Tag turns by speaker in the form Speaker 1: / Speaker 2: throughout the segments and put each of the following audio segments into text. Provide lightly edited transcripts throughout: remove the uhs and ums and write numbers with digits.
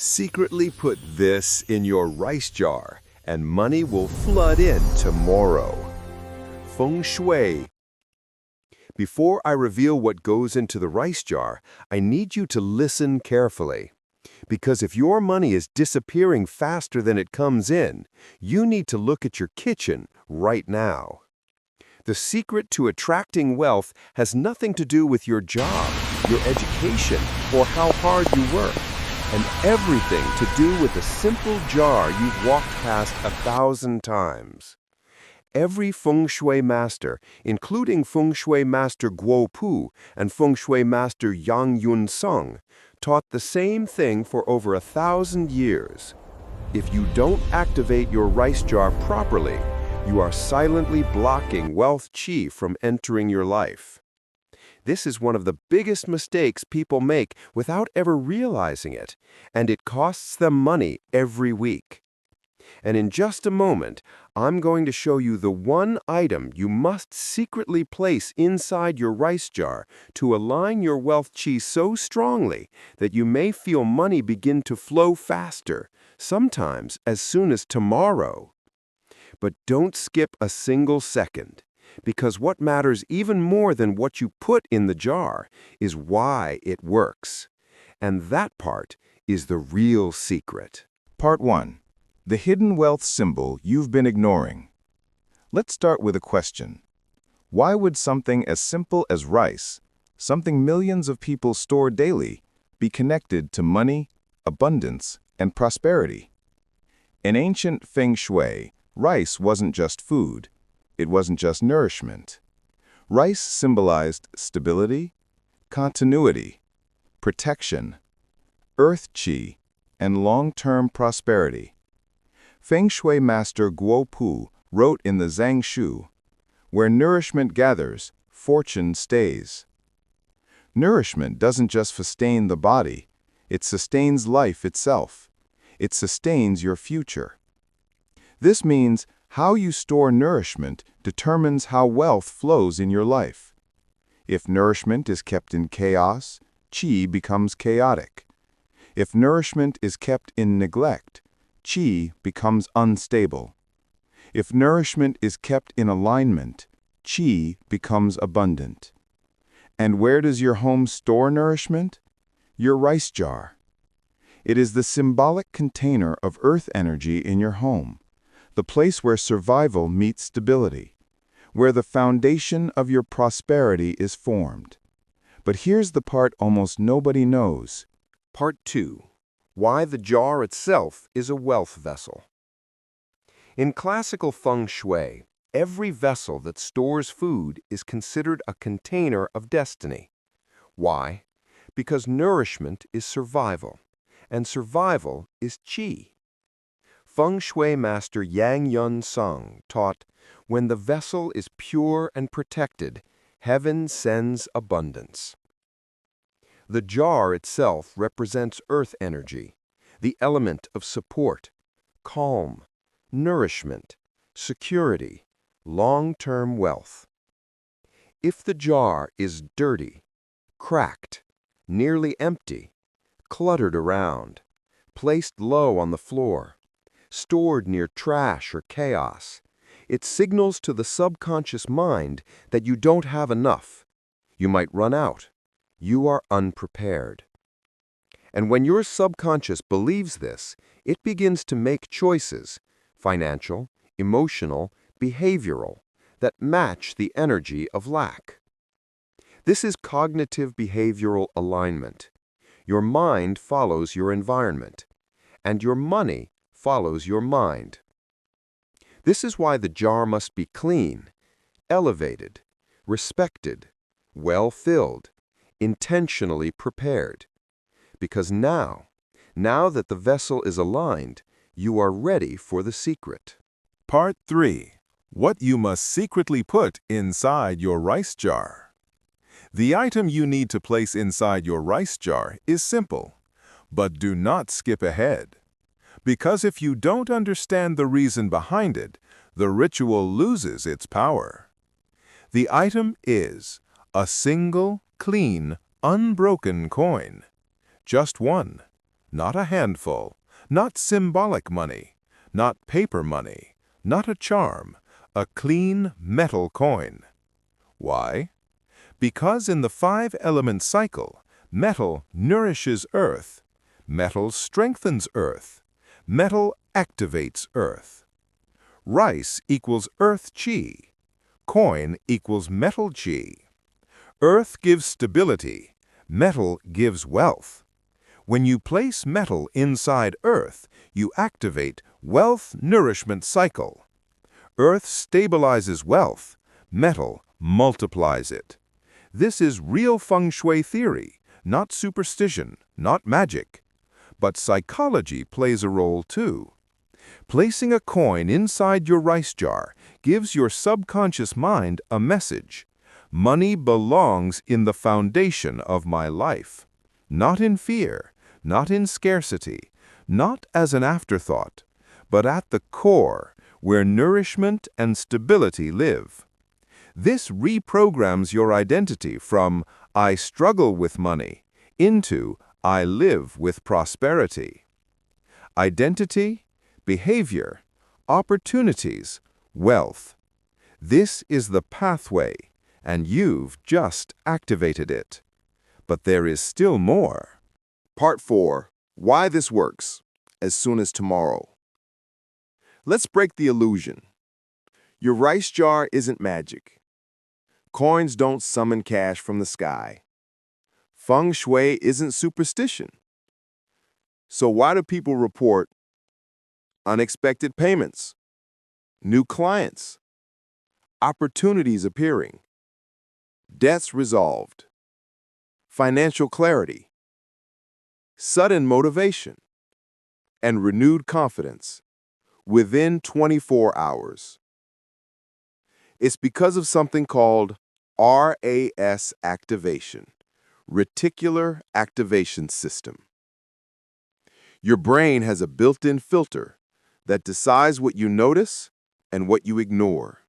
Speaker 1: Secretly put this in your rice jar, and money will flood in tomorrow. Feng Shui. Before I reveal what goes into the rice jar, I need you to listen carefully. Because if your money is disappearing faster than it comes in, you need to look at your kitchen right now. The secret to attracting wealth has nothing to do with your job, your education, or how hard you work, and everything to do with the simple jar you've walked past 1,000 times. Every Feng Shui master, including Feng Shui master Guo Pu and Feng Shui master Yang Yun Sung, taught the same thing for over 1,000 years. If you don't activate your rice jar properly, you are silently blocking wealth qi from entering your life. This is one of the biggest mistakes people make without ever realizing it, and it costs them money every week. And in just a moment, I'm going to show you the one item you must secretly place inside your rice jar to align your wealth qi so strongly that you may feel money begin to flow faster, sometimes as soon as tomorrow. But don't skip a single second, because what matters even more than what you put in the jar is why it works. And that part is the real secret.
Speaker 2: Part 1. The hidden wealth symbol you've been ignoring. Let's start with a question. Why would something as simple as rice, something millions of people store daily, be connected to money, abundance, and prosperity? In ancient Feng Shui, rice wasn't just food. It wasn't just nourishment. Rice symbolized stability, continuity, protection, earth qi, and long-term prosperity. Feng Shui master Guo Pu wrote in the Zhang Shu, "Where nourishment gathers, fortune stays." Nourishment doesn't just sustain the body, it sustains life itself. It sustains your future. This means how you store nourishment determines how wealth flows in your life. If nourishment is kept in chaos, qi becomes chaotic. If nourishment is kept in neglect, qi becomes unstable. If nourishment is kept in alignment, qi becomes abundant. And where does your home store nourishment? Your rice jar. It is the symbolic container of earth energy in your home, the place where survival meets stability, where the foundation of your prosperity is formed. But here's the part almost nobody knows.
Speaker 1: Part 2. Why the jar itself is a wealth vessel. In classical Feng Shui, every vessel that stores food is considered a container of destiny. Why? Because nourishment is survival, and survival is qi. Feng Shui master Yang Yun Sung taught, when the vessel is pure and protected, heaven sends abundance. The jar itself represents earth energy, the element of support, calm, nourishment, security, long-term wealth. If the jar is dirty, cracked, nearly empty, cluttered around, placed low on the floor, stored near trash or chaos, it signals to the subconscious mind that you don't have enough. You might run out. You are unprepared. And when your subconscious believes this, it begins to make choices, financial, emotional, behavioral, that match the energy of lack. This is cognitive behavioral alignment. Your mind follows your environment, and your money follows your mind. This is why the jar must be clean, elevated, respected, well-filled, intentionally prepared. Because now that the vessel is aligned, you are ready for the secret.
Speaker 3: Part 3. What you must secretly put inside your rice jar. The item you need to place inside your rice jar is simple, but do not skip ahead. Because if you don't understand the reason behind it, the ritual loses its power. The item is a single, clean, unbroken coin. Just one. not a handful, not symbolic money, not paper money, not a charm, a clean metal coin. Why? Because in the five-element cycle, metal nourishes earth, metal strengthens earth, metal activates earth. Rice equals earth chi. Coin equals metal chi. Earth gives stability, metal gives wealth. When you place metal inside earth, you activate wealth nourishment cycle. Earth stabilizes wealth, metal multiplies it. This is real Feng Shui theory, not superstition, not magic. But psychology plays a role too. Placing a coin inside your rice jar gives your subconscious mind a message. Money belongs in the foundation of my life, not in fear, not in scarcity, not as an afterthought, but at the core, where nourishment and stability live. This reprograms your identity from "I struggle with money" into "I live with prosperity." Identity, behavior, opportunities, wealth. This is the pathway, and you've just activated it. But there is still more.
Speaker 1: Part 4. Why this works. As soon as tomorrow. Let's break the illusion. Your rice jar isn't magic. Coins don't summon cash from the sky. Feng Shui isn't superstition. So why do people report unexpected payments, new clients, opportunities appearing, debts resolved, financial clarity, sudden motivation, and renewed confidence within 24 hours? It's because of something called RAS activation, reticular activation system. Your brain has a built-in filter that decides what you notice and what you ignore.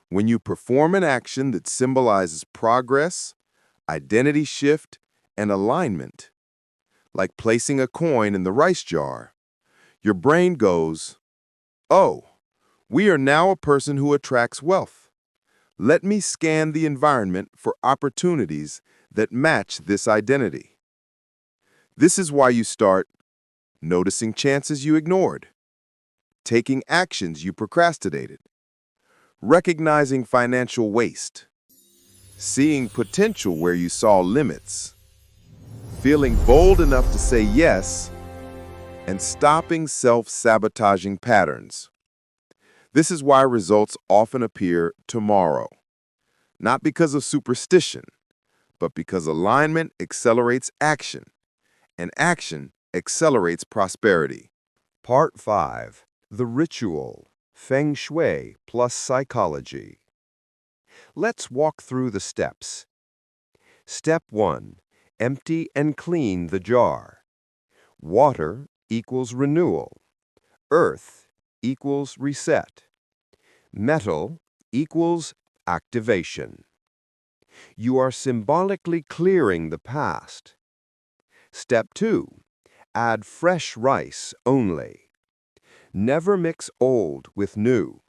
Speaker 1: When you perform an action that symbolizes progress, identity shift, and alignment, like placing a coin in the rice jar, your brain goes, "Oh, we are now a person who attracts wealth. Let me scan the environment for opportunities that match this identity." This is why you start noticing chances you ignored, taking actions you procrastinated, recognizing financial waste, seeing potential where you saw limits, feeling bold enough to say yes, and stopping self-sabotaging patterns. This is why results often appear tomorrow, not because of superstition, but because alignment accelerates action, and action accelerates prosperity. Part 5. The Ritual, Feng Shui plus Psychology. Let's walk through the steps. Step 1. Empty and clean the jar. Water equals renewal. Earth equals reset. Metal equals activation. You are symbolically clearing the past. Step 2. Add fresh rice only. Never mix old with new.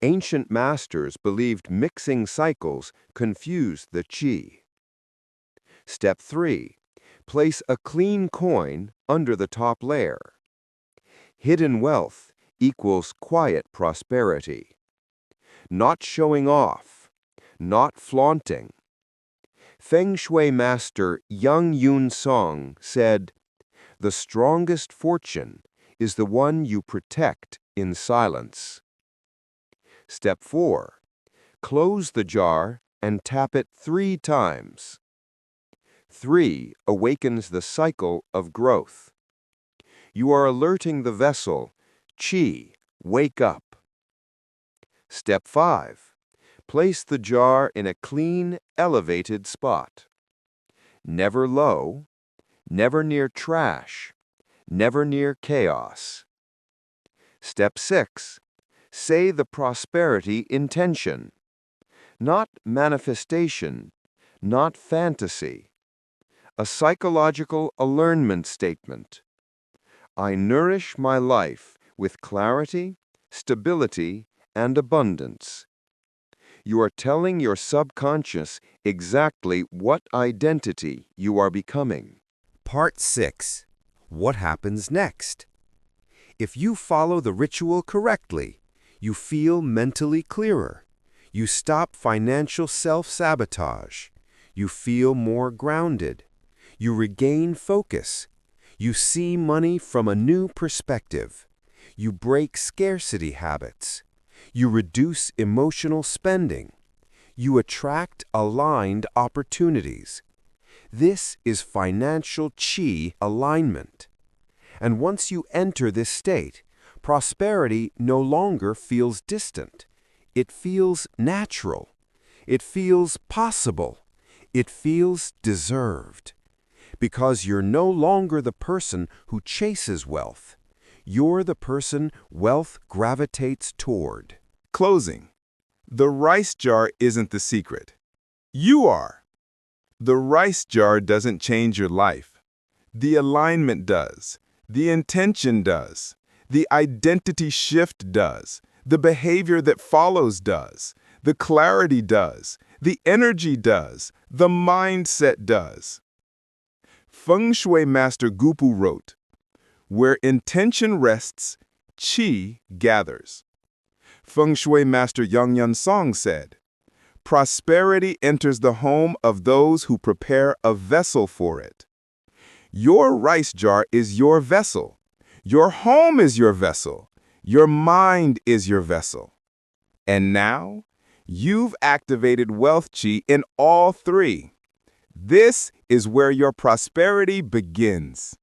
Speaker 1: Ancient masters believed mixing cycles confused the qi. Step 3. Place a clean coin under the top layer. Hidden wealth equals quiet prosperity. Not showing off, not flaunting. Feng Shui master Yang Yun Song said, "The strongest fortune is the one you protect in silence." Step 4. Close the jar and tap it 3 times. 3 awakens the cycle of growth. You are alerting the vessel, "Qi, wake up." Step 5. Place the jar in a clean, elevated spot. Never low, never near trash, never near chaos. Step 6. Say the prosperity intention. Not manifestation, not fantasy. a psychological alignment statement. I nourish my life with clarity, stability, and abundance. You are telling your subconscious exactly what identity you are becoming.
Speaker 4: Part 6. What happens next? If you follow the ritual correctly, you feel mentally clearer. You stop financial self-sabotage. You feel more grounded. You regain focus. You see money from a new perspective. You break scarcity habits. You reduce emotional spending. You attract aligned opportunities. This is financial qi alignment. And once you enter this state, prosperity no longer feels distant. It feels natural. It feels possible. It feels deserved. Because you're no longer the person who chases wealth. You're the person wealth gravitates toward.
Speaker 3: Closing. The rice jar isn't the secret. You are. The rice jar doesn't change your life. The alignment does. The intention does. The identity shift does. The behavior that follows does. The clarity does. The energy does. The mindset does. Feng Shui master Gupu wrote, "Where intention rests, qi gathers." Feng Shui master Yang Song said, "Prosperity enters the home of those who prepare a vessel for it." Your rice jar is your vessel. Your home is your vessel. Your mind is your vessel. And now, you've activated wealth qi in all three. This is where your prosperity begins.